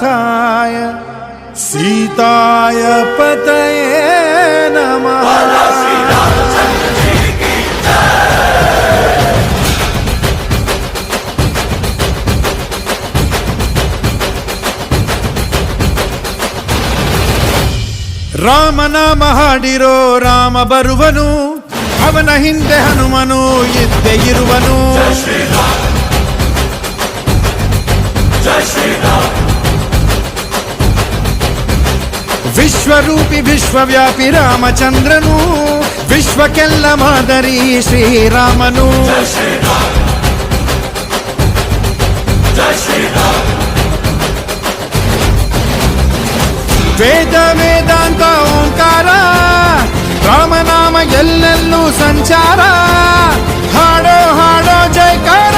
ತಾಯ ಸೀತಾಯ ಪತಯೇ ನಮಃ. ರಾಮನಾಮ ಹಾಡಿರೋ ರಾಮ ಬರುವನು, ಅವನ ಹಿಂದೆ ಹನುಮನು ಇದ್ದೇ ಇರುವನು. ವಿಶ್ವರೂಪಿ ವಿಶ್ವವ್ಯಾಪಿ ರಾಮಚಂದ್ರನು, ವಿಶ್ವಕ್ಕೆಲ್ಲ ಮಾದರಿ ಶ್ರೀರಾಮನು. ವೇದ ವೇದಾಂತ ಓಂಕಾರ, ರಾಮನಾಮ ಎಲ್ಲೆಲ್ಲೂ ಸಂಚಾರ. ಹಾಡೋ ಹಾಡೋ ಜಯಕಾರ.